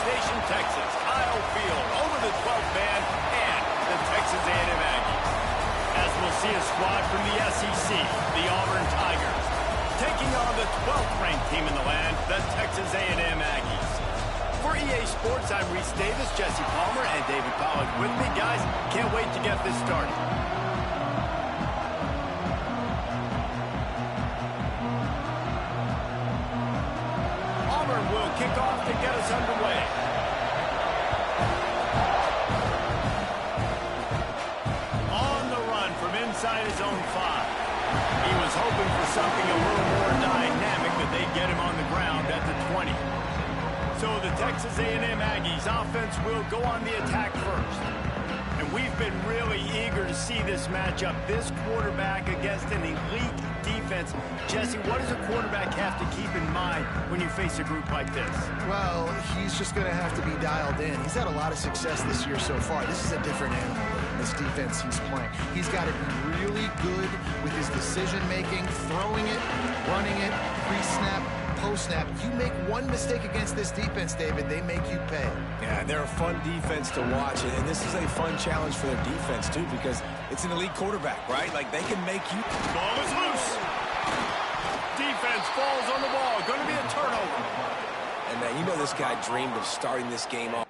Station, Texas, Kyle Field, over the 12th man, and the Texas A&M Aggies. As we'll see a squad from the SEC, the Auburn Tigers, taking on the 12th ranked team in the land, the Texas A&M Aggies. For EA Sports, I'm Reese Davis, Jesse Palmer, and David Pollack with me. Guys, can't wait to get this started. Auburn will kick off to get us underway. On the run from inside his own 5. He was hoping for something a little more dynamic, but they get him on the ground at the 20. So the Texas A&M Aggies offense will go on the attack first. And we've been really eager to see this matchup. This quarterback against an elite defense. Jesse, what does a quarterback have to keep in mind when you face a group like this? Well, he's just going to have to be dialed in. He's had a lot of success this year so far. This is a different animal, this defense he's playing. He's got to be really good with his decision-making, throwing it, running it, pre-snap, post-snap. You make one mistake against this defense, David, they make you pay. Yeah, they're a fun defense to watch, and this is a fun challenge for their defense, too, because it's an elite quarterback, right? Like, they can make you... Ball is loose. Defense falls on the ball. Going to be a turnover. And, man, you know this guy dreamed of starting this game off.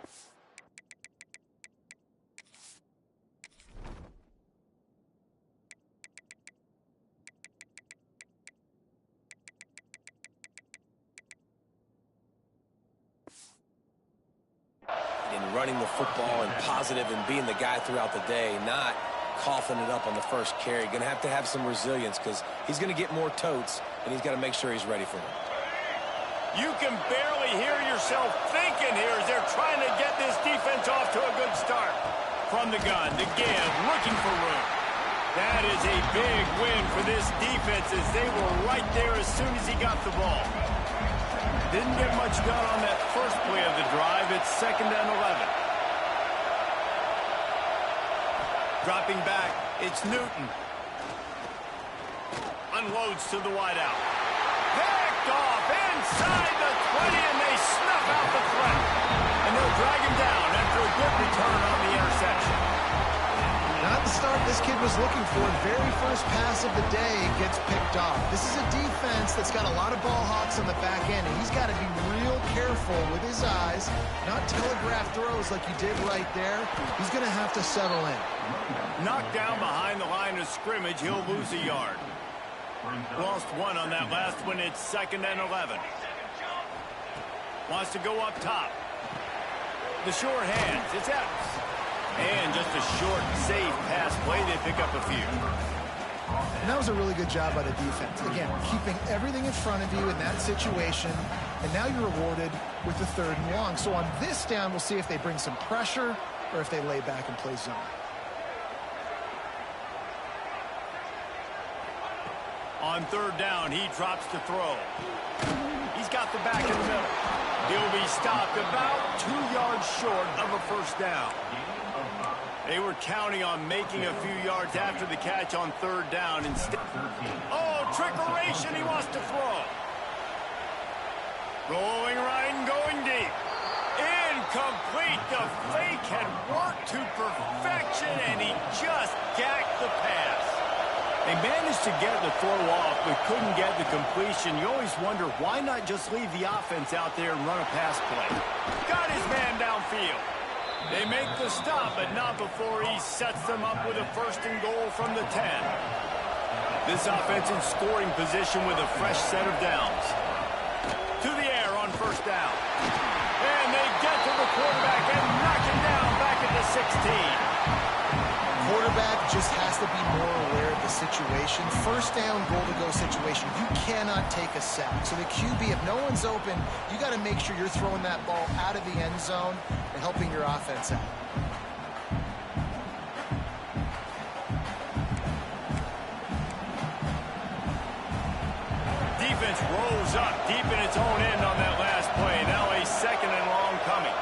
Running the football and positive and being the guy throughout the day, not coughing it up on the first carry. Going to have some resilience because he's going to get more totes, and he's got to make sure he's ready for them. You can barely hear yourself thinking here as they're trying to get this defense off to a good start. From the gun, to give, looking for room. That is a big win for this defense as they were right there as soon as he got the ball. Didn't get much done on that first play of the drive. It's 2nd and 11. Dropping back, it's Newton. Unloads to the wideout. Picked off inside the 20, and they snuff out the threat. And they'll drag him down after a good return on the interception. Not the start this kid was looking for. Very first pass of the day gets picked off. This is a defense that's got a lot of ball hawks on the back end, and he's got to be real careful with his eyes, not telegraph throws like he did right there. He's going to have to settle in. Knocked down behind the line of scrimmage, he'll lose a yard. Lost one on that last one. It's 2nd and 11. Wants to go up top. The short hands, it's Epps. And just a short, safe pass play. They pick up a few. And that was a really good job by the defense. Again, keeping everything in front of you in that situation. And now you're rewarded with the 3rd and long. So on this down, we'll see if they bring some pressure or if they lay back and play zone. On 3rd down, he drops to throw. He's got the back in the middle. He'll be stopped about 2 yards short of a 1st down. They were counting on making a few yards after the catch on 3rd down. Instead, oh, trickeration, he wants to throw. Rolling right and going deep. Incomplete. The fake had worked to perfection, and he just gacked the pass. They managed to get the throw off, but couldn't get the completion. You always wonder, why not just leave the offense out there and run a pass play? Got his man downfield. They make the stop, but not before he sets them up with a 1st and goal from the 10. This offense in scoring position with a fresh set of downs. To the air on 1st down. And they get to the quarterback and knock him down back at the 16. Quarterback just has to be more aware of the situation. 1st down, goal-to-go situation. You cannot take a sack. So the QB, if no one's open, you got to make sure you're throwing that ball out of the end zone and helping your offense out. Defense rolls up deep in its own end on that last play. Now a 2nd and long coming.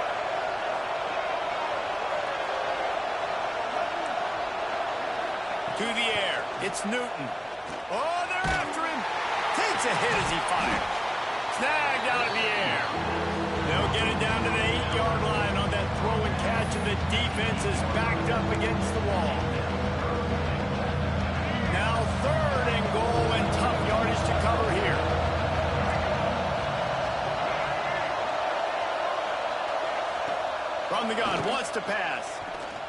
To the air. It's Newton. Oh, they're after him. Takes a hit as he fires. Snagged out of the air. They'll get it down to the 8-yard line on that throw and catch, and the defense is backed up against the wall. Now 3rd and goal, and tough yardage to cover here. From the gun, wants to pass.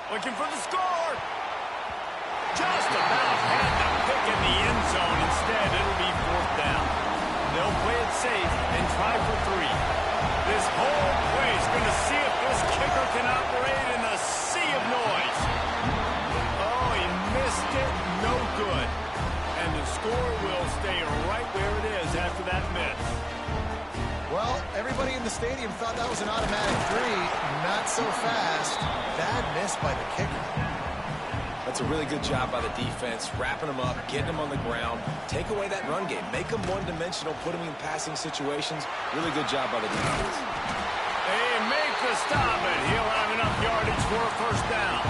Looking for the score. Just about had the pick in the end zone. Instead, it'll be 4th down. They'll play it safe and try for 3. This whole place going to see if this kicker can operate in a sea of noise. Oh, he missed it. No good. And the score will stay right where it is after that miss. Well, everybody in the stadium thought that was an automatic 3. Not so fast. Bad miss by the kicker. That's a really good job by the defense, wrapping them up, getting them on the ground. Take away that run game. Make them one-dimensional, put them in passing situations. Really good job by the defense. They make the stop, and he'll have enough yardage for a 1st down.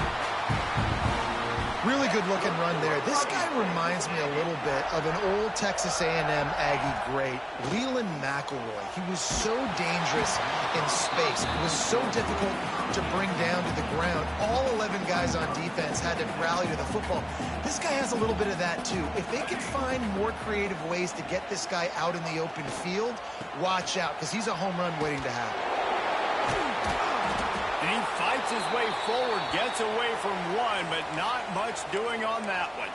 Really good-looking run there. This guy reminds me a little bit of an old Texas A&M Aggie great, Leland McElroy. He was so dangerous in space. It was so difficult to bring down to the ground. All 11 guys on defense had to rally to the football. This guy has a little bit of that, too. If they can find more creative ways to get this guy out in the open field, watch out, because he's a home run waiting to happen. And he fights his way forward, gets away from one, but not much doing on that one.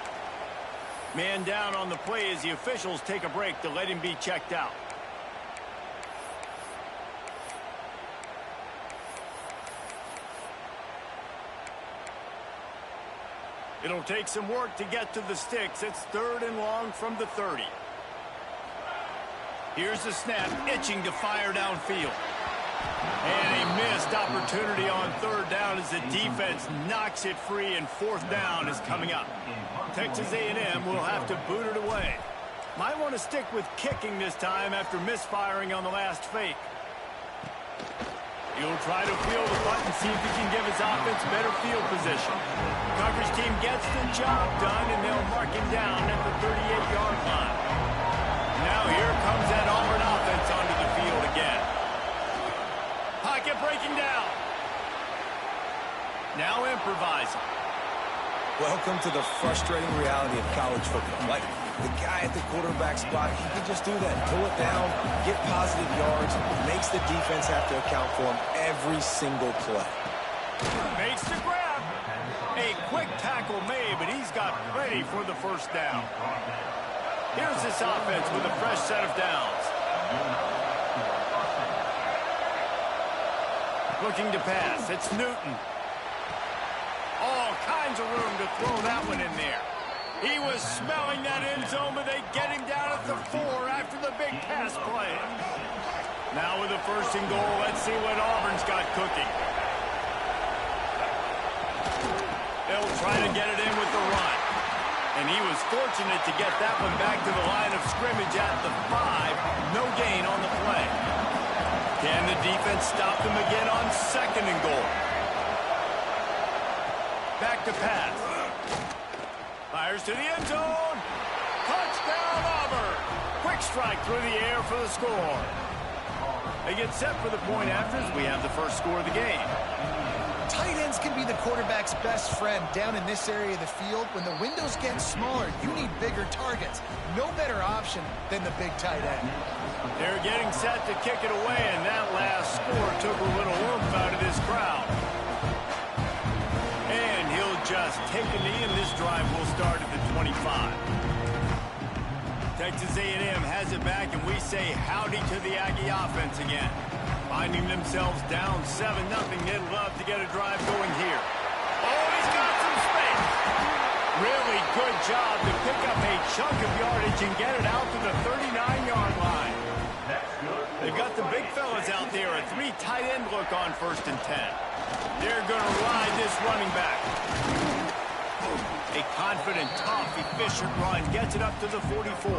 Man down on the play as the officials take a break to let him be checked out. It'll take some work to get to the sticks. It's 3rd and long from the 30. Here's the snap, itching to fire downfield. And a missed opportunity on 3rd down as the defense knocks it free, and 4th down is coming up. Texas A&M will have to boot it away. Might want to stick with kicking this time after misfiring on the last fake. He'll try to field the punt and see if he can give his offense better field position. Coverage team gets the job done, and they'll mark him down at the 38-yard line. Now here comes that Auburn offense onto the field again. Pocket breaking down. Now improvising. Welcome to the frustrating reality of college football. Like, the guy at the quarterback spot, he can just do that. Pull it down, get positive yards, makes the defense have to account for him every single play. Makes the grab. A quick tackle made, but he's got plenty for the 1st down. Here's this offense with a fresh set of downs. Looking to pass. It's Newton. All kinds of room to throw that one in there. He was smelling that end zone, but they get him down at the 4 after the big pass play. Now with a 1st and goal, let's see what Auburn's got cooking. They'll try to get it in with the run. And he was fortunate to get that one back to the line of scrimmage at the 5. No gain on the play. Can the defense stop them again on 2nd and goal? Back to pass. Fires to the end zone. Touchdown, Auburn. Quick strike through the air for the score. They get set for the point after as we have the first score of the game. Tight ends can be the quarterback's best friend down in this area of the field. When the windows get smaller, you need bigger targets. No better option than the big tight end. They're getting set to kick it away, and that last score took a little oomph out of this crowd. And he'll just take a knee, and this drive will start at the 25. Texas A&M has it back, and we say howdy to the Aggie offense again. Finding themselves down 7-0, they'd love to get a drive going here. Oh, he's got some space. Really good job to pick up a chunk of yardage and get it out to the 39-yard line. They've got the big fellas out there, a 3 tight end look on 1st and 10. They're going to ride this running back. A confident, tough, efficient run gets it up to the 44.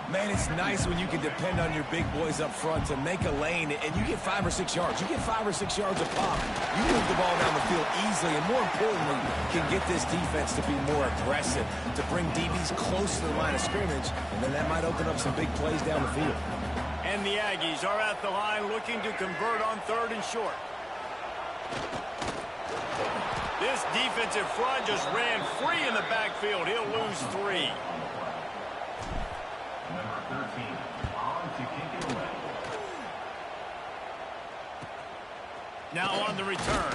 Man, it's nice when you can depend on your big boys up front to make a lane, and you get 5 or 6 yards. You get 5 or 6 yards a pop. You move the ball down the field easily, and more importantly, can get this defense to be more aggressive, to bring DBs close to the line of scrimmage, and then that might open up some big plays down the field. And the Aggies are at the line looking to convert on 3rd and short. This defensive front just ran free in the backfield. He'll lose 3. Number 13, on to kick it away. Now on the return.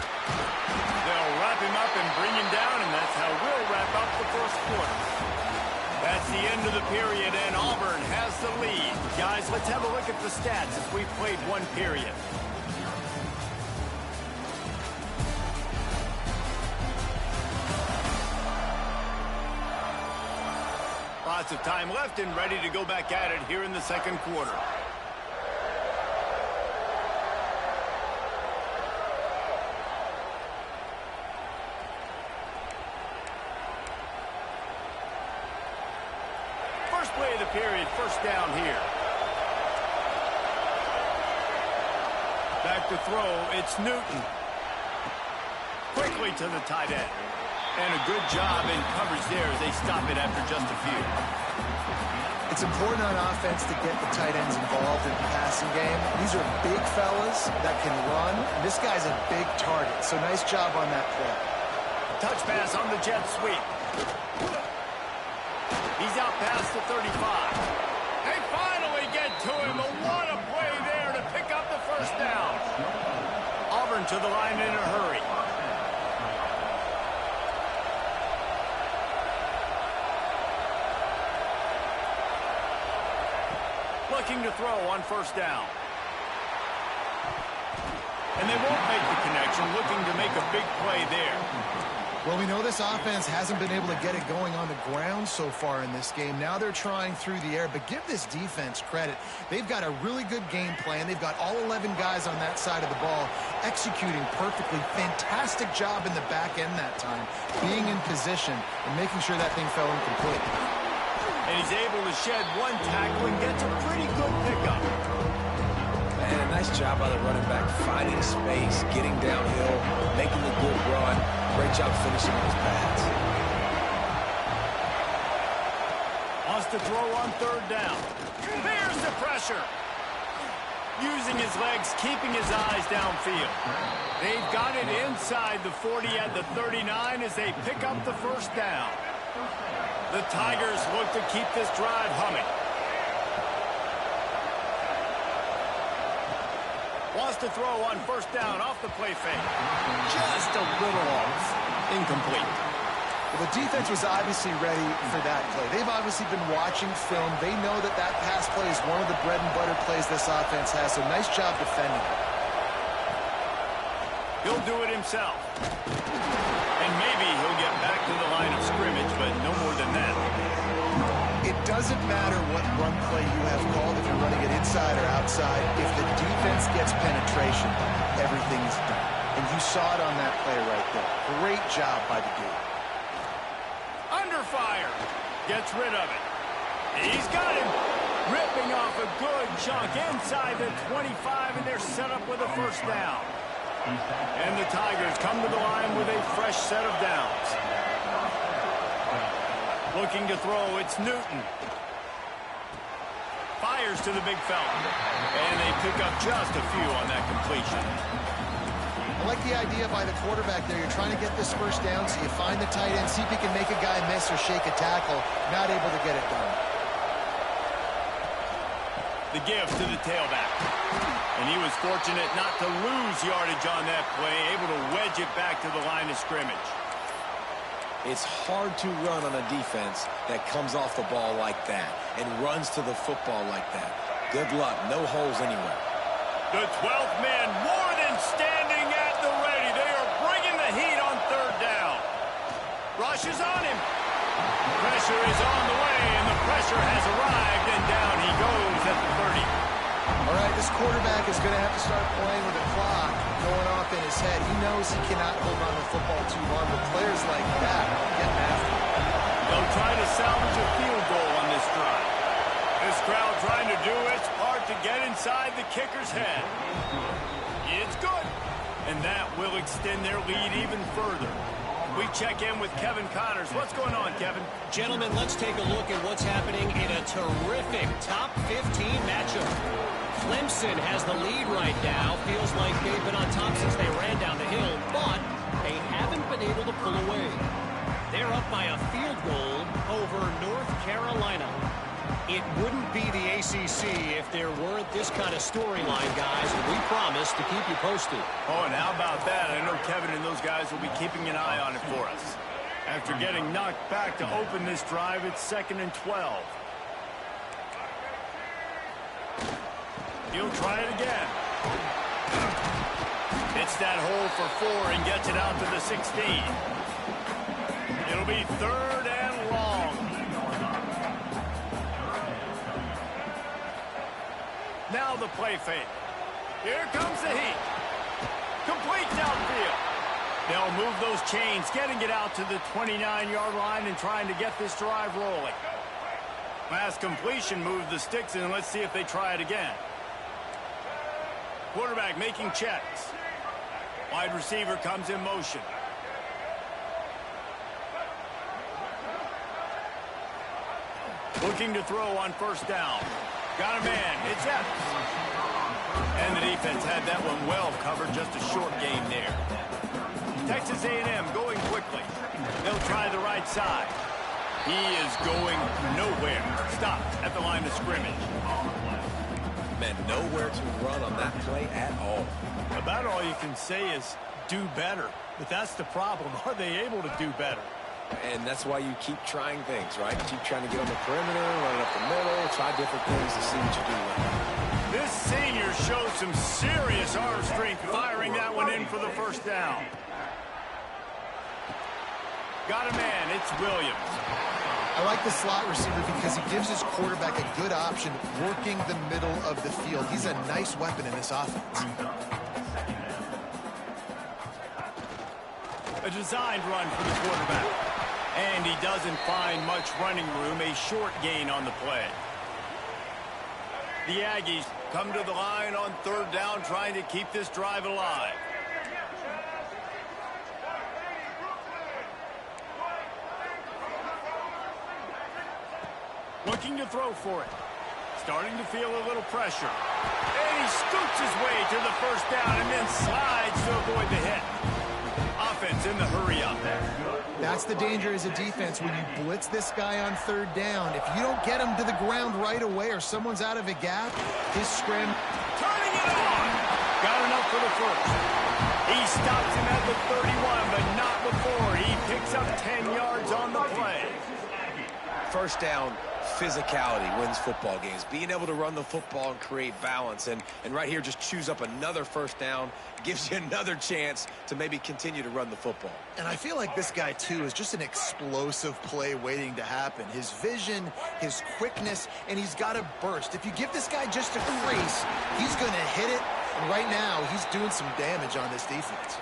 They'll wrap him up and bring him down, and that's how we'll wrap up the first quarter. That's the end of the period, and Auburn has the lead. Guys, let's have a look at the stats as we've played 1 period. Lots of time left and ready to go back at it here in the second quarter. First play of the period, first down here. Back to throw, it's Newton. Quickly to the tight end. And a good job in coverage there as they stop it after just a few. It's important on offense to get the tight ends involved in the passing game. These are big fellas that can run. This guy's a big target, so nice job on that play. Touch pass on the jet sweep. He's out past the 35. They finally get to him. What a play there to pick up the first down. Auburn to the line in a hurry. Looking to throw on first down. And they won't make the connection, looking to make a big play there. Well, we know this offense hasn't been able to get it going on the ground so far in this game. Now they're trying through the air, but give this defense credit. They've got a really good game plan. They've got all 11 guys on that side of the ball executing perfectly. Fantastic job in the back end that time, being in position and making sure that thing fell incomplete. And he's able to shed 1 tackle and gets a pretty good pickup. Man, a nice job by the running back, finding space, getting downhill, making a good run. Great job finishing with his pads. Wants to throw on 3rd down. There's the pressure. Using his legs, keeping his eyes downfield. They've got it inside the 40 at the 39 as they pick up the first down. The Tigers look to keep this drive humming. Wants to throw on first down off the play fake. Just a little off. Incomplete. Well, the defense was obviously ready for that play. They've obviously been watching film. They know that that pass play is one of the bread and butter plays this offense has, so nice job defending it. He'll do it himself. And maybe he'll get back to the line of scrimmage, but no more than that. It doesn't matter what run play you have called, if you're running it inside or outside. If the defense gets penetration, everything is done. And you saw it on that play right there. Great job by the dude. Under fire. Gets rid of it. He's got him. Ripping off a good chunk inside the 25, and they're set up with a first down. And the Tigers come to the line with a fresh set of downs. Looking to throw, it's Newton. Fires to the big fella. And they pick up just a few on that completion. I like the idea by the quarterback there. You're trying to get this first down, so you find the tight end, see if he can make a guy miss or shake a tackle. Not able to get it done. The give to the tailback. And he was fortunate not to lose yardage on that play, able to wedge it back to the line of scrimmage. It's hard to run on a defense that comes off the ball like that and runs to the football like that. Good luck. No holes anywhere. The 12th man more than standing at the ready. They are bringing the heat on 3rd down. Rush is on him. Pressure is on the way, and the pressure has arrived, and down he goes at the 30. All right, this quarterback is going to have to start playing with a clock going off in his head. He knows he cannot hold on to the football too long, but players like that getting after him. They'll try to salvage a field goal on this drive. This crowd trying to do its part to get inside the kicker's head. It's good, and that will extend their lead even further. We check in with Kevin Connors. What's going on, Kevin? Gentlemen, let's take a look at what's happening in a terrific top 15 matchup. Clemson has the lead right now. Feels like they've been on top since they ran down the hill, but they haven't been able to pull away. They're up by a field goal over North Carolina. It wouldn't be the ACC if there weren't this kind of storyline, guys, and we promise to keep you posted. Oh, and how about that? I know Kevin and those guys will be keeping an eye on it for us. After getting knocked back to open this drive, it's 2nd and 12. He'll try it again. Hits that hole for 4 and gets it out to the 16. It'll be 3rd and long. Now the play fake. Here comes the heat. Complete downfield. They'll move those chains, getting it out to the 29-yard line and trying to get this drive rolling. Last completion moved the sticks in. Let's see if they try it again. Quarterback making checks. Wide receiver comes in motion. Looking to throw on 1st down. Got a man. It's Evans. And the defense had that one well covered. Just a short game there. Texas A&M going quickly. They'll try the right side. He is going nowhere. Stop at the line of scrimmage. Man, nowhere to run on that play at all. About all you can say is do better. But that's the problem. Are they able to do better? And that's why you keep trying things, right? Keep trying to get on the perimeter, run it up the middle, try different things to see what you do with it. This senior shows some serious arm strength, firing that one in for the 1st down. Got a man. It's Williams. I like the slot receiver because he gives his quarterback a good option working the middle of the field. He's a nice weapon in this offense. A designed run for the quarterback. And he doesn't find much running room. A short gain on the play. The Aggies come to the line on 3rd down, trying to keep this drive alive. Looking to throw for it. Starting to feel a little pressure. And he scoots his way to the 1st down and then slides to avoid the hit. Offense in the hurry up. That's the danger as a defense when you blitz this guy on 3rd down. If you don't get him to the ground right away or someone's out of a gap, his scrim. Turning it on. Got enough for the 1st. He stops him at the 31, but not before. He picks up 10 yards on the play. 1st down, physicality wins football games. Being able to run the football and create balance. And right here, just choose up another 1st down. Gives you another chance to maybe continue to run the football. And I feel like this guy, too, is just an explosive play waiting to happen. His vision, his quickness, and he's got a burst. If you give this guy just a crease, he's going to hit it. And right now, he's doing some damage on this defense.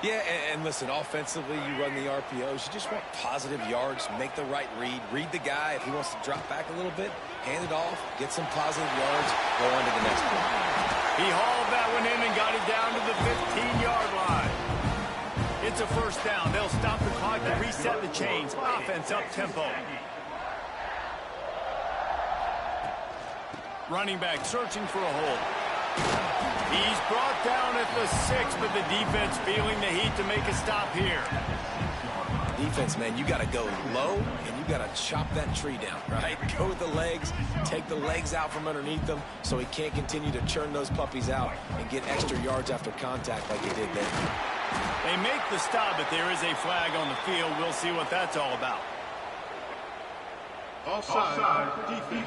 Yeah, and listen, offensively, you run the RPOs. You just want positive yards, make the right read, read the guy. If he wants to drop back a little bit, hand it off, get some positive yards, go on to the next play. He hauled that one in and got it down to the 15-yard line. It's a 1st down. They'll stop the clock to reset the chains. Offense up tempo. Running back searching for a hole. He's brought down at the 6, but the defense feeling the heat to make a stop here. Defense, man, you got to go low, and you got to chop that tree down, right? Go with the legs, take the legs out from underneath them so he can't continue to churn those puppies out and get extra yards after contact like he did there. They make the stop, but there is a flag on the field. We'll see what that's all about. Offside, defense.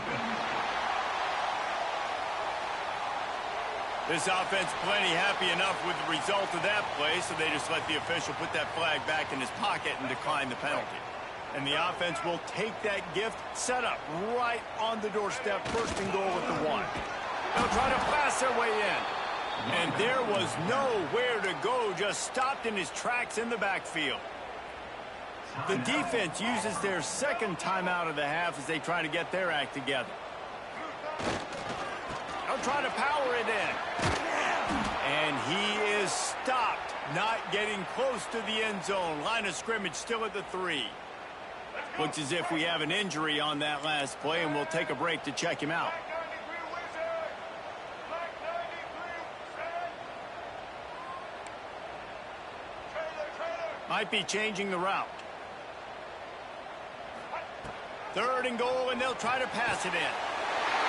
This offense plenty happy enough with the result of that play, so they just let the official put that flag back in his pocket and decline the penalty. And the offense will take that gift, set up right on the doorstep, 1st and goal with the 1. They'll try to pass their way in. And there was nowhere to go, just stopped in his tracks in the backfield. The defense uses their 2nd timeout of the half as they try to get their act together. They'll try to power it in. And he is stopped, not getting close to the end zone. Line of scrimmage still at the 3. Looks as if we have an injury on that last play, and we'll take a break to check him out. Might be changing the route. 3rd and goal, and they'll try to pass it in.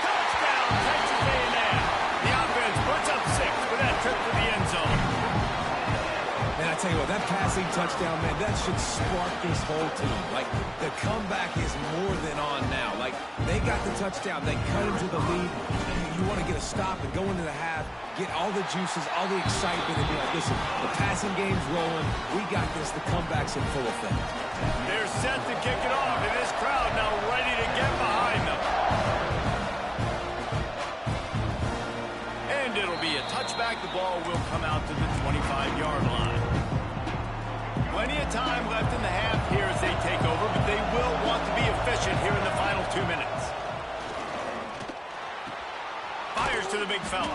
Touchdown, Texas A&M. The offense puts up 6 with that trip to the end zone. Man, I tell you what, that passing touchdown, man, that should spark this whole team. Like, the comeback is more than on now. Like, they got the touchdown. They cut into the lead. You want to get a stop and go into the half, get all the juices, all the excitement, and be like, listen, the passing game's rolling. We got this. The comeback's in full effect. They're set to kick it off, and this crowd now ready to get behind them. And it'll be a touchback. The ball will come out to the 25-yard line. Plenty of time left in the half here as they take over, but they will want to be efficient here in the final 2 minutes. Fires to the big fella.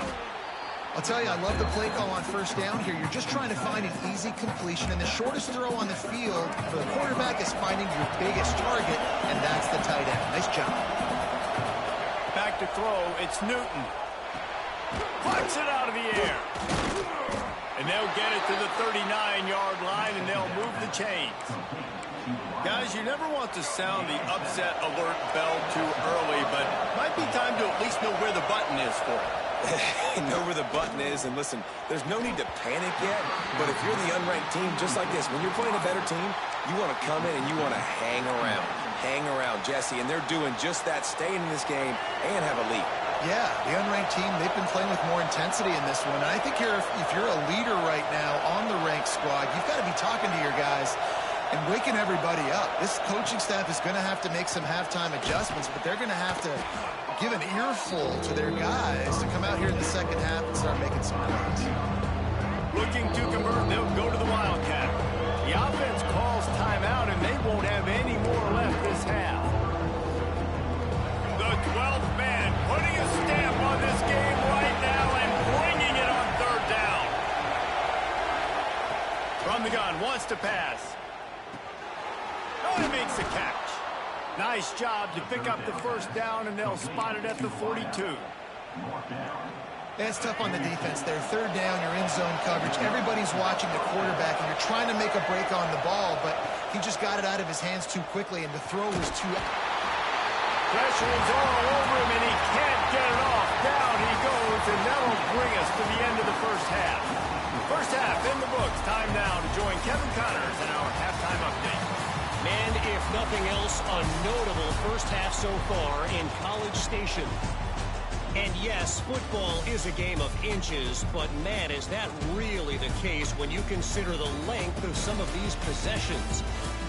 I'll tell you, I love the play call on 1st down here. You're just trying to find an easy completion, and the shortest throw on the field for the quarterback is finding your biggest target, and that's the tight end. Nice job. Back to throw, it's Newton. Plucks it out of the air. And they'll get it to the 39-yard line, and they'll move the chains. Guys, you never want to sound the upset alert bell too early, but might be time to at least know where the button is for it. Know where the button is, and listen, there's no need to panic yet, but if you're the unranked team, just like this, when you're playing a better team, you want to come in and you want to hang around, Jesse, and they're doing just that, staying in this game and have a lead. Yeah, the unranked team, they've been playing with more intensity in this one. And I think if you're a leader right now on the ranked squad, you've got to be talking to your guys and waking everybody up. This coaching staff is going to have to make some halftime adjustments, but they're going to have to give an earful to their guys to come out here in the second half and start making some plays. Looking to convert, they'll go to the Wildcat. The offense calls timeout, and they won't have any more left this half. The 12th man putting a stamp on this game right now and bringing it on 3rd down. From the gun, wants to pass. Oh, he makes the catch. Nice job to pick up the 1st down, and they'll spot it at the 42. It's tough on the defense there. 3rd down, you're in zone coverage. Everybody's watching the quarterback, and you're trying to make a break on the ball, but he just got it out of his hands too quickly, and the throw was too... Pressure is all over him, and he can't get it off. Down he goes, and that'll bring us to the end of the 1st half. 1st half in the books. Time now to join Kevin Connors in our halftime update. And if nothing else, a notable 1st half so far in College Station. And yes, football is a game of inches, but man, is that really the case when you consider the length of some of these possessions.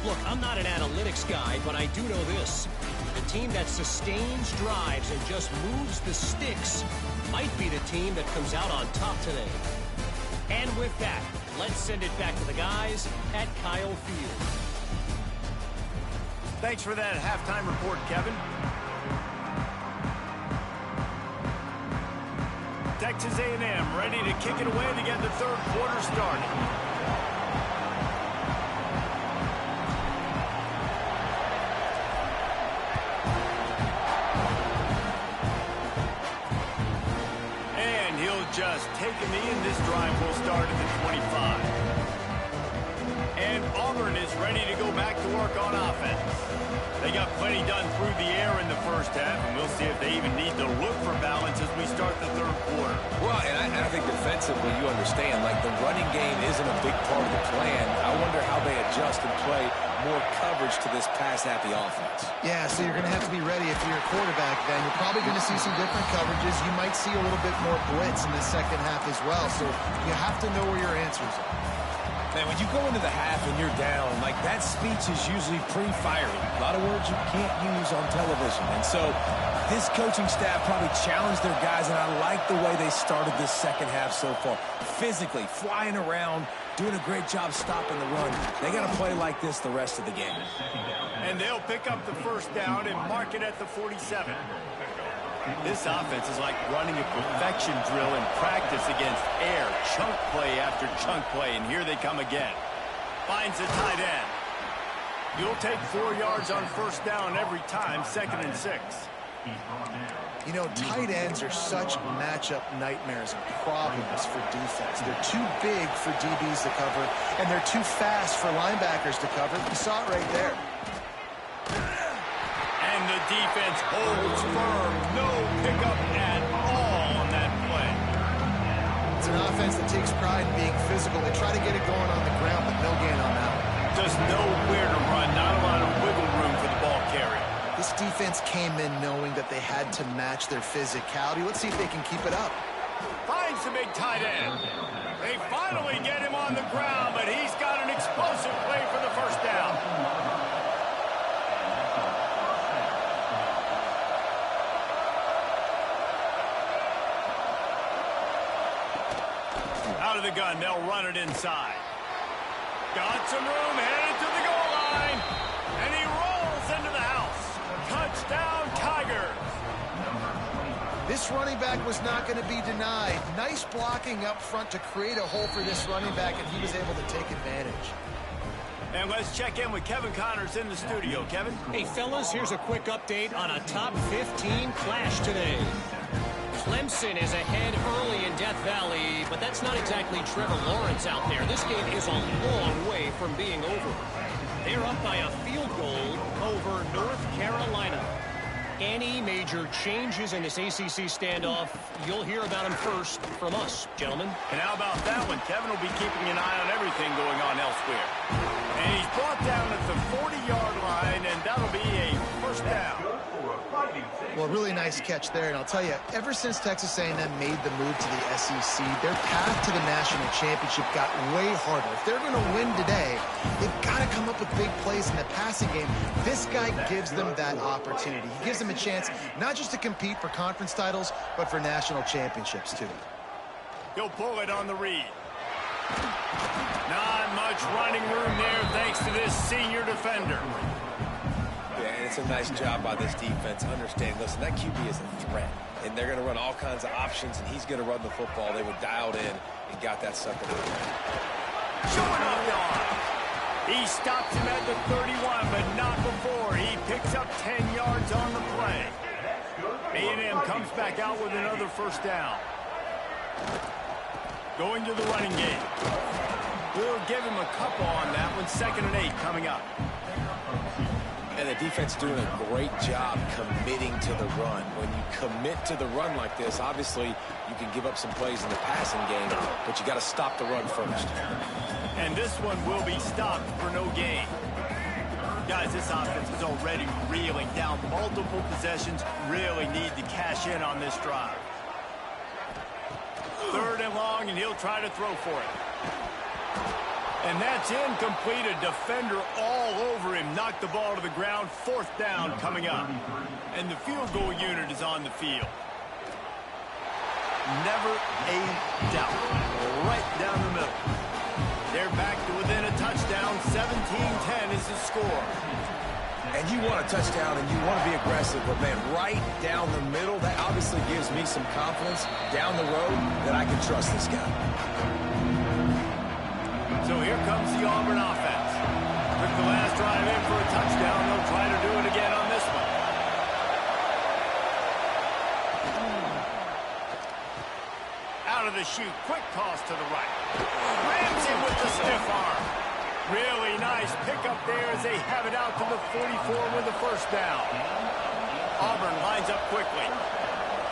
Look, I'm not an analytics guy, but I do know this. The team that sustains drives and just moves the sticks might be the team that comes out on top today. And with that, let's send it back to the guys at Kyle Field. Thanks for that halftime report, Kevin. Texas A&M ready to kick it away to get the 3rd quarter started. And he'll just take a knee, and this drive will start at the 25. And Auburn is ready to go back to work on offense. They got plenty done through the air in the 1st half, and we'll see if they even need to look for balance as we start the 3rd quarter. Well, and I think defensively, you understand, like the running game isn't a big part of the plan. I wonder how they adjust and play more coverage to this pass-happy offense. Yeah, so you're going to have to be ready if you're a quarterback then. You're probably going to see some different coverages. You might see a little bit more blitz in the 2nd half as well, so you have to know where your answers are. Man, when you go into the half and you're down, like that speech is usually pretty fiery. A lot of words you can't use on television. And so this coaching staff probably challenged their guys, and I like the way they started this 2nd half so far. Physically, flying around, doing a great job stopping the run. They got to play like this the rest of the game. And they'll pick up the 1st down and mark it at the 47. This offense is like running a perfection drill in practice against air. Chunk play after chunk play, and here they come again. Finds a tight end. You'll take 4 yards on 1st down every time, 2nd and 6. You know, tight ends are such matchup nightmares and problems for defense. They're too big for DBs to cover, and they're too fast for linebackers to cover. You saw it right there. And the defense holds firm. No pickup at all on that play. It's an offense that takes pride in being physical. They try to get it going on the ground, but no gain on that one. Just nowhere to run. Not a lot of wiggle room for the ball carrier. This defense came in knowing that they had to match their physicality. Let's see if they can keep it up. Finds the big tight end. They finally get him on the ground, but he's got an explosive play for the first down. Out of the gun, they'll run it inside. Got some room, headed to the goal line, and he rolls into the house. Touchdown, Tigers. This running back was not going to be denied. Nice blocking up front to create a hole for this running back, and he was able to take advantage. And let's check in with Kevin Connors in the studio. Kevin? Hey, fellas, here's a quick update on a top 15 clash today. Clemson is ahead early in Death Valley, but that's not exactly Trevor Lawrence out there. This game is a long way from being over. They're up by a field goal over North Carolina. Any major changes in this ACC standoff, you'll hear about them first from us, gentlemen. And how about that one? Kevin will be keeping an eye on everything going on elsewhere. And he's brought down at the 40-yard line, and that'll be a first down. Well, really nice catch there, and I'll tell you, ever since Texas A&M made the move to the SEC, their path to the national championship got way harder. If they're going to win today, they've got to come up with big plays in the passing game. This guy gives them that opportunity. He gives them a chance not just to compete for conference titles, but for national championships, too. He'll pull it on the read. Not much running room there thanks to this senior defender. Yeah, it's a nice job by this defense understanding, listen, that QB is a threat, and they're going to run all kinds of options, and he's going to run the football. They were dialed in and got that sucker out there. Showing off the arm. He stops him at the 31, but not before. He picks up 10 yards on the play. A&M comes back out with another first down. Going to the running game. We'll give him a couple on that one. 2nd and 8 coming up. And the defense doing a great job committing to the run. When you commit to the run like this, obviously you can give up some plays in the passing game, but you got to stop the run first. And this one will be stopped for no gain. Guys, this offense is already reeling down multiple possessions. Really need to cash in on this drive. 3rd and long, and he'll try to throw for it. And that's incomplete. A defender all over him. Knocked the ball to the ground. 4th down coming up. And the field goal unit is on the field. Never a doubt. Right down the middle. They're back to within a touchdown. 17-10 is the score. And you want a touchdown and you want to be aggressive, but man, right down the middle, that obviously gives me some confidence down the road that I can trust this guy. So here comes the Auburn offense. Took the last drive in for a touchdown. They'll try to do it again on this one. Out of the chute. Quick toss to the right. Ramsey with the stiff arm. Really nice pickup there as they have it out to the 44 with the first down. Auburn lines up quickly.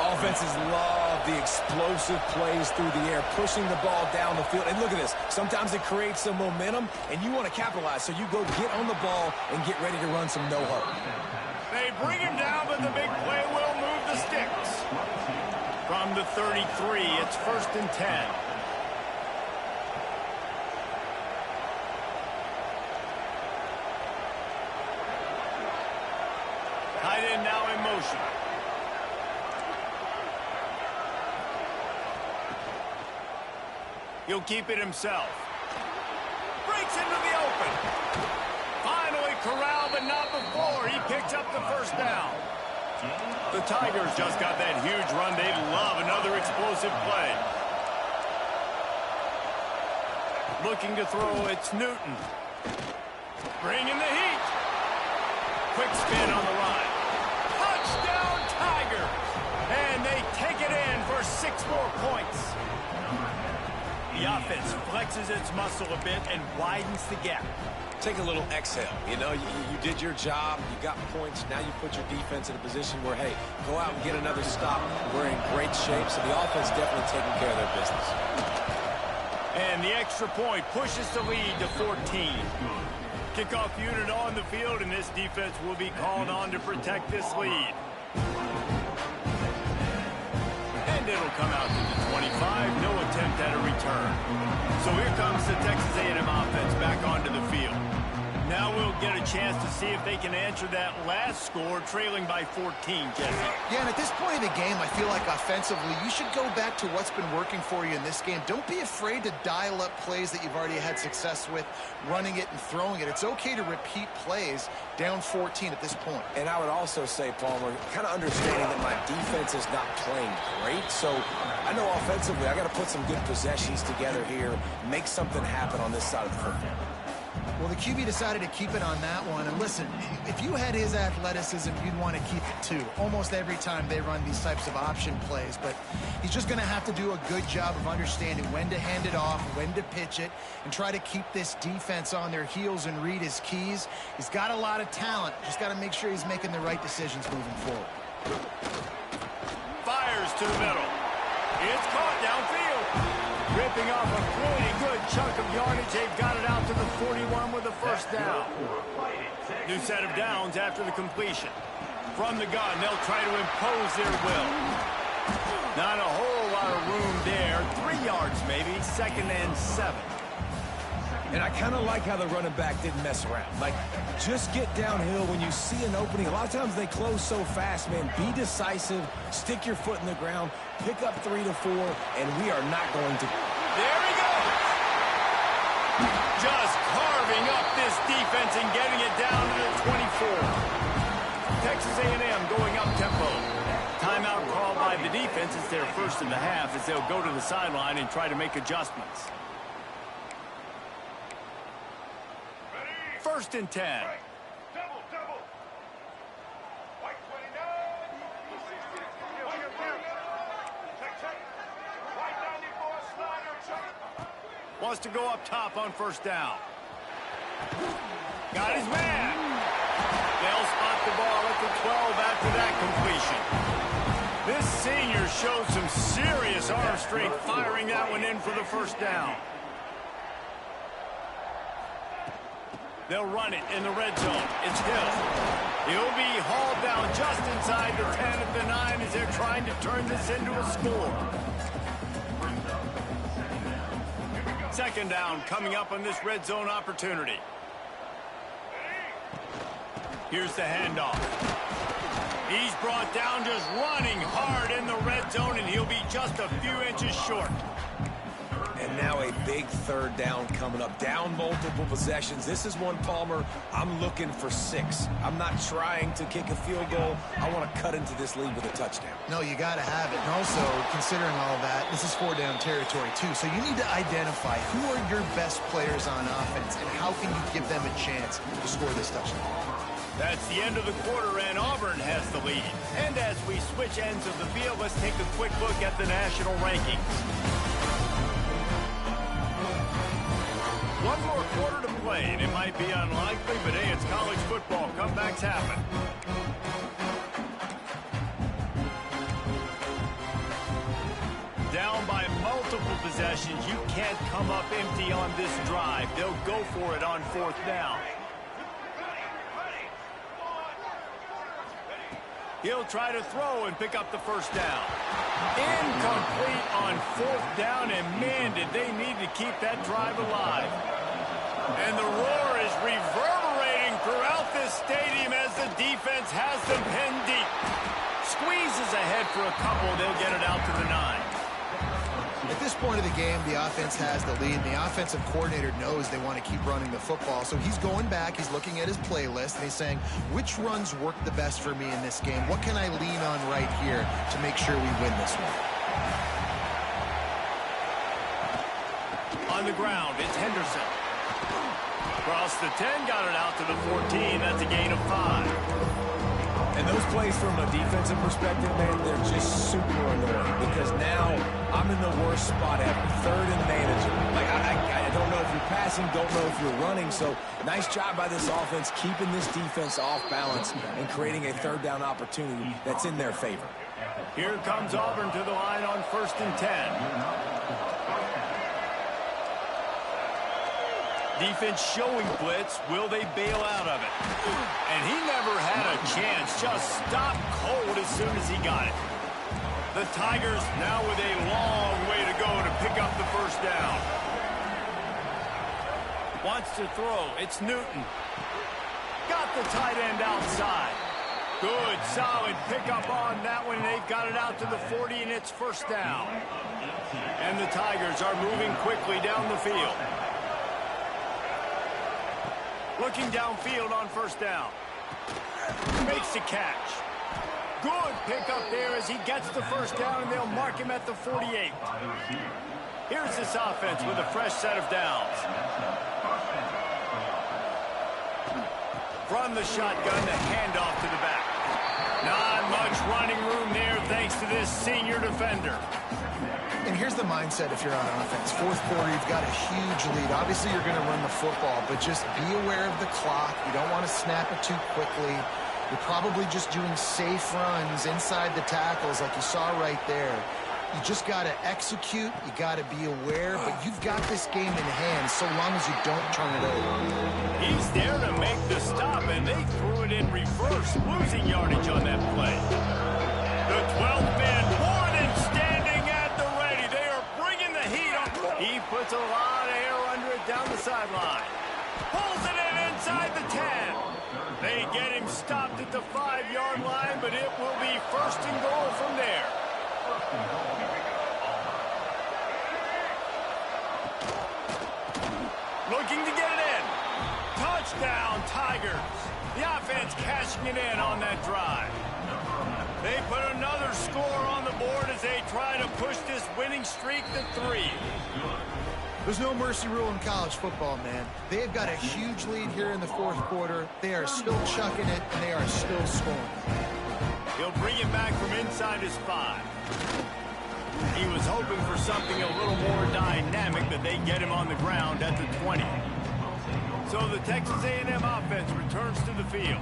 Offenses love the explosive plays through the air, pushing the ball down the field. And look at this. Sometimes it creates some momentum, and you want to capitalize. So you go get on the ball and get ready to run some no-hope. They bring him down, but the big play will move the sticks. From the 33, it's 1st and 10. Tight end now in motion. He'll keep it himself. Breaks into the open. Finally corralled, but not before. He picks up the first down. The Tigers just got that huge run. They love another explosive play. Looking to throw, it's Newton. Bringing the heat. Quick spin on the line. Touchdown, Tigers. 6 more points. The offense flexes its muscle a bit and widens the gap. Take a little exhale. You know, you did your job. You got points. Now you put your defense in a position where, hey, go out and get another stop. We're in great shape, so the offense definitely taking care of their business. And the extra point pushes the lead to 14. Kickoff unit on the field, and this defense will be called on to protect this lead. And it'll come out to the 25. No attempt at a return. So here comes the Texas A&M offense back onto the field. Now we'll get a chance to see if they can answer that last score, trailing by 14, Jesse. Yeah, and at this point of the game, I feel like offensively, you should go back to what's been working for you in this game. Don't be afraid to dial up plays that you've already had success with, running it and throwing it. It's okay to repeat plays down 14 at this point. And I would also say, Palmer, kind of understanding that my defense is not playing great, so I know offensively I got to put some good possessions together here, make something happen on this side of the football. Well, the QB decided to keep it on that one. And listen, if you had his athleticism, you'd want to keep it too. Almost every time they run these types of option plays. But he's just going to have to do a good job of understanding when to hand it off, when to pitch it, and try to keep this defense on their heels and read his keys. He's got a lot of talent. Just got to make sure he's making the right decisions moving forward. Fires to the middle. It's caught downfield. Ripping off a pretty good chunk of yardage. They've got it out to the 41 with a first down. New set of downs after the completion. From the gun, they'll try to impose their will. Not a whole lot of room there. 3 yards maybe, 2nd and 7. And I kind of like how the running back didn't mess around. Like, just get downhill when you see an opening. A lot of times they close so fast, man. Be decisive, stick your foot in the ground, pick up 3 to 4, and we are not going to. There he goes. Just carving up this defense and getting it down to the 24. Texas A&M going up tempo. Timeout called by the defense. It's their first in the half as they'll go to the sideline and try to make adjustments. 1st and 10. Double. White 29. Check. White 94 slider, check. Wants to go up top on 1st down. Got his man. They'll spot the ball at the 12 after that completion. This senior showed some serious arm strength firing that one in for the 1st down. They'll run it in the red zone. It's Hill. He'll be hauled down just inside the 10 at the 9 as they're trying to turn this into a score. 2nd down coming up on this red zone opportunity. Here's the handoff. He's brought down just running hard in the red zone, and he'll be just a few inches short. And now a big 3rd down coming up. Down multiple possessions. This is one, Palmer, I'm looking for 6. I'm not trying to kick a field goal. I want to cut into this lead with a touchdown. No, you got to have it. And also, considering all that, this is 4-down territory too. So you need to identify who are your best players on offense and how can you give them a chance to score this touchdown. That's the end of the quarter, and Auburn has the lead. And as we switch ends of the field, let's take a quick look at the national rankings. 1 more quarter to play, and it might be unlikely, but hey, it's college football. Comebacks happen. Down by multiple possessions, you can't come up empty on this drive. They'll go for it on 4th down. He'll try to throw and pick up the 1st down. Incomplete on 4th down, and man, did they need to keep that drive alive. And the roar is reverberating throughout this stadium as the defense has them pinned deep. Squeezes ahead for a couple. They'll get it out to the 9. At this point of the game, the offense has the lead. The offensive coordinator knows they want to keep running the football. So he's going back, he's looking at his playlist, and he's saying, which runs work the best for me in this game? What can I lean on right here to make sure we win this one? On the ground, it's Henderson. Across the 10, got it out to the 14. That's a gain of 5. And those plays from a defensive perspective, man, they're just super annoying because now I'm in the worst spot ever. Third and manageable. Like, I don't know if you're passing, don't know if you're running. So nice job by this offense keeping this defense off balance and creating a third down opportunity that's in their favor. Here comes Auburn to the line on 1st and 10. Defense showing blitz. Will they bail out of it? And he never had a chance. Just stopped cold as soon as he got it. The Tigers now with a long way to go to pick up the first down. Wants to throw. It's Newton. Got the tight end outside. Good, solid pickup on that one. They've got it out to the 40, and it's first down. And the Tigers are moving quickly down the field. Looking downfield on first down. Makes the catch. Good pickup there as he gets the first down, and they'll mark him at the 48. Here's this offense with a fresh set of downs. From the shotgun, the handoff to the back. Not much running room there thanks to this senior defender. And here's the mindset if you're on offense. Fourth quarter, you've got a huge lead. Obviously, you're going to run the football, but just be aware of the clock. You don't want to snap it too quickly. You're probably just doing safe runs inside the tackles like you saw right there. You just got to execute. You got to be aware, but you've got this game in hand so long as you don't turn it over. He's there to make the stop, and they threw it in reverse, losing yardage on that play. The 12th man, more than standing at the ready. They are bringing the heat on. He puts a lot of air under it down the sideline. Pulls it in inside the 10. They get him stopped at the 5-yard line, but it will be first and goal from there. Looking to get it in. Touchdown, Tigers. The offense cashing it in on that drive. They put another score on the board as they try to push this winning streak to 3. There's no mercy rule in college football, man. They've got a huge lead here in the fourth quarter. They are still chucking it, and they are still scoring. He'll bring it back from inside his 5. He was hoping for something a little more dynamic, but they get him on the ground at the 20. So the Texas A&M offense returns to the field.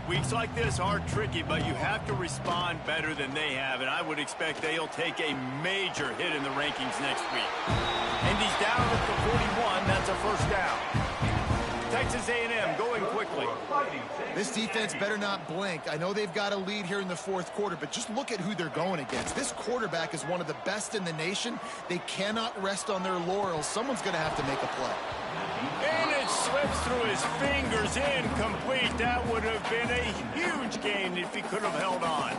Weeks like this are tricky, but you have to respond better than they have, and I would expect they'll take a major hit in the rankings next week. And he's down at the 41. That's a first down. Texas A&M going quickly. This defense better not blink. I know they've got a lead here in the fourth quarter, but just look at who they're going against. This quarterback is one of the best in the nation. They cannot rest on their laurels. Someone's going to have to make a play. And it slips through his fingers, incomplete. That would have been a huge gain if he could have held on.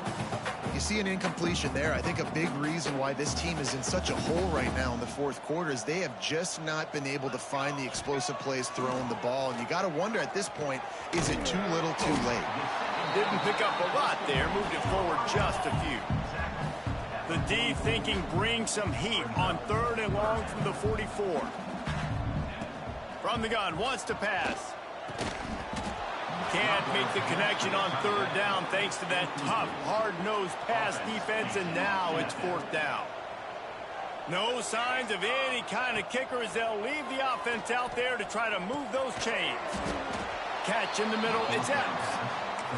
You see an incompletion there. I think a big reason why this team is in such a hole right now in the fourth quarter is they have just not been able to find the explosive plays throwing the ball. And you got to wonder at this point, is it too little too late? Didn't pick up a lot there, moved it forward just a few. The D thinking bring some heat on 3rd and long from the 44. From the gun, wants to pass. Can't make the connection on 3rd down thanks to that tough, hard-nosed pass defense, and now it's 4th down. No signs of any kind of kicker as they'll leave the offense out there to try to move those chains. Catch in the middle, it's Epps.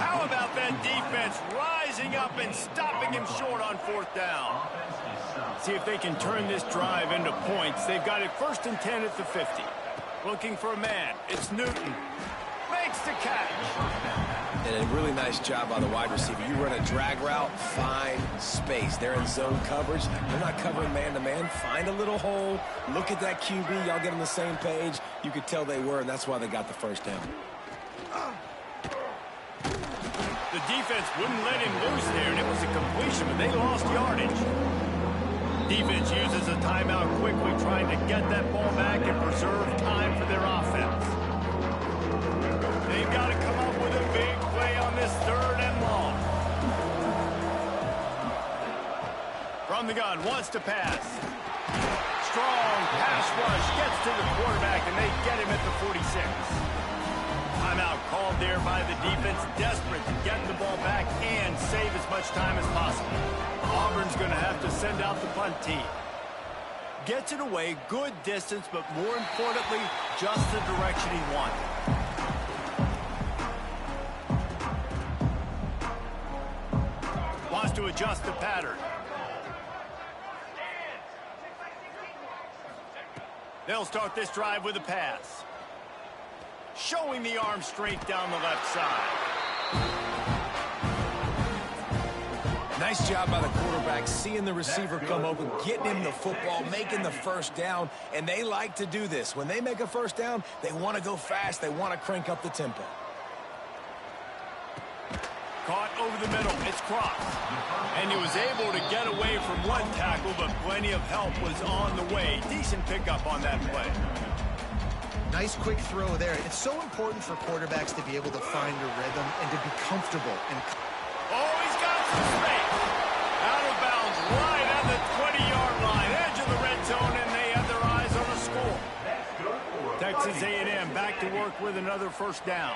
How about that defense rising up and stopping him short on 4th down? See if they can turn this drive into points. They've got it 1st and 10 at the 50. Looking for a man. It's Newton. Makes the catch. And a really nice job by the wide receiver. You run a drag route, find space. They're in zone coverage. They're not covering man-to-man. Find a little hole. Look at that QB. Y'all get on the same page. You could tell they were, and that's why they got the first down. The defense wouldn't let him loose there, and it was a completion, but they lost yardage. Defense uses a timeout quickly, trying to get that ball back and preserve time for their offense. They've got to come up with a big play on this 3rd and long. From the gun, wants to pass. Strong pass rush, gets to the quarterback, and they get him at the 46. Timeout called there by the defense, desperate to get the ball back save as much time as possible. Auburn's going to have to send out the punt team. Gets it away, good distance, but more importantly, just the direction he wanted. Wants to adjust the pattern. They'll start this drive with a pass. Showing the arm strength down the left side. Nice job by the quarterback, seeing the receiver come open, getting him the football, making the first down, and they like to do this. When they make a first down, they want to go fast. They want to crank up the tempo. Caught over the middle. It's crossed. And he was able to get away from one tackle, but plenty of help was on the way. Decent pickup on that play. Nice quick throw there. It's so important for quarterbacks to be able to find a rhythm and to be comfortable. Oh, he's got some space. Out of bounds, right at the 20-yard line. Edge of the red zone, and they have their eyes on the score. Texas A&M back to work with another first down.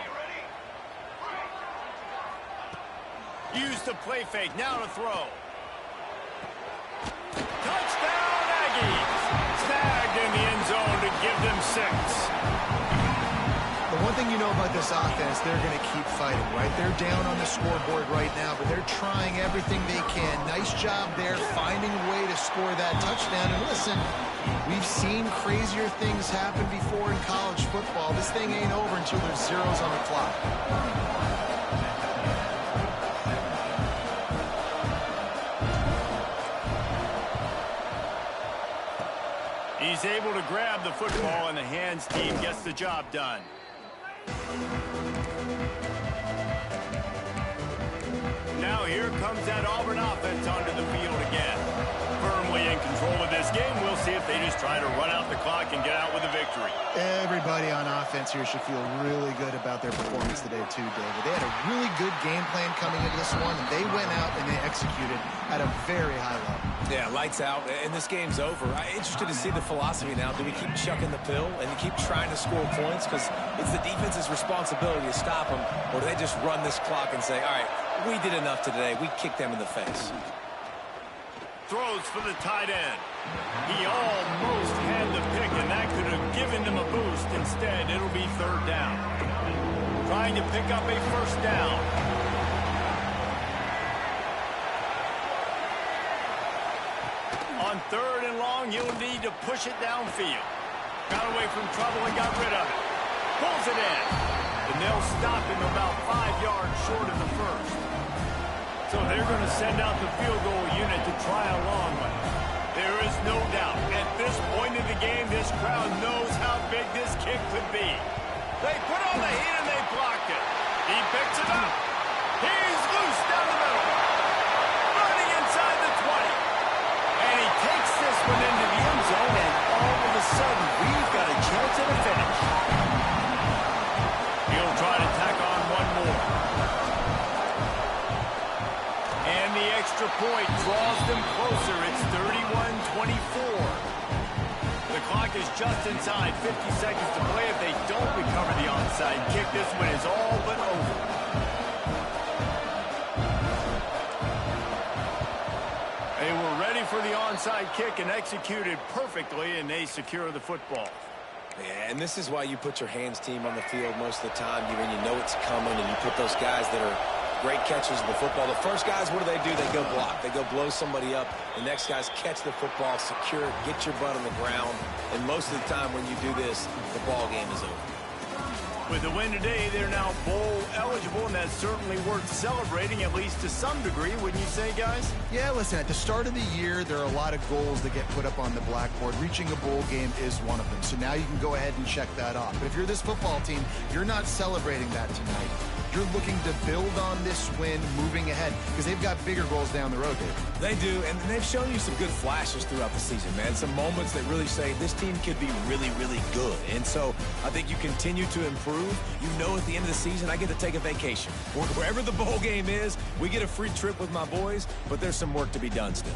Use the play fake, now to throw. Touchdown, Aggies! Snagged in the end zone to give them 6. The one thing you know about this offense, they're going to keep fighting, right? They're down on the scoreboard right now, but they're trying everything they can. Nice job there, finding a way to score that touchdown. And listen, we've seen crazier things happen before in college football. This thing ain't over until there's zeros on the clock. He's able to grab the football, and the hands team gets the job done. Now here comes that Auburn offense onto the field again. Firmly in control of this game. We'll see if they just try to run out the clock and get out with a victory. Everybody on offense here should feel really good about their performance today too, David. They had a really good game plan coming into this one, and they went out and they executed at a very high level. Yeah, lights out, and this game's over. I'm interested to see the philosophy now. Do we keep chucking the pill and keep trying to score points? Because it's the defense's responsibility to stop them, or do they just run this clock and say, all right, we did enough today. We kicked them in the face. Throws for the tight end. He almost had the pick, and that could have given them a boost. Instead, it'll be third down. Trying to pick up a first down. On third and long, you'll need to push it downfield. Got away from trouble and got rid of it. Pulls it in. And they'll stop him about 5 yards short of the first. So they're going to send out the field goal unit to try a long one. There is no doubt, at this point in the game, this crowd knows how big this kick could be. They put on the heat and they blocked it. He picks it up. He's loose down the middle. Running inside the 20. And he takes this one into the end zone, and all of a sudden, we've got a chance at a finish. He'll try to tack on one more. And the extra point draws them closer. It's 31-24. The clock is just inside 50 seconds to play. If they don't recover the onside kick, this one is all but over. They were ready for the onside kick and executed perfectly, and they secure the football. Yeah, and this is why you put your hands team on the field most of the time when you know it's coming, and you put those guys that are great catchers of the football. The first guys, what do? They go block. They go blow somebody up. The next guys catch the football, secure it, get your butt on the ground. And most of the time when you do this, the ball game is over. With the win today, they're now bowl eligible, and that's certainly worth celebrating, at least to some degree, wouldn't you say, guys? Yeah, listen, at the start of the year, there are a lot of goals that get put up on the blackboard. Reaching a bowl game is one of them. So now you can go ahead and check that off. But if you're this football team, you're not celebrating that tonight. You're looking to build on this win moving ahead because they've got bigger goals down the road, Dave. They do, and they've shown you some good flashes throughout the season, man. Some moments that really say this team could be really, really good. And so I think you continue to improve. You know at the end of the season, I get to take a vacation. Wherever the bowl game is, we get a free trip with my boys, but there's some work to be done still.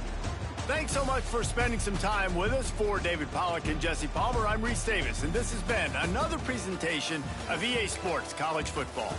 Thanks so much for spending some time with us. For David Pollack and Jesse Palmer, I'm Reese Davis, and this has been another presentation of EA Sports College Football.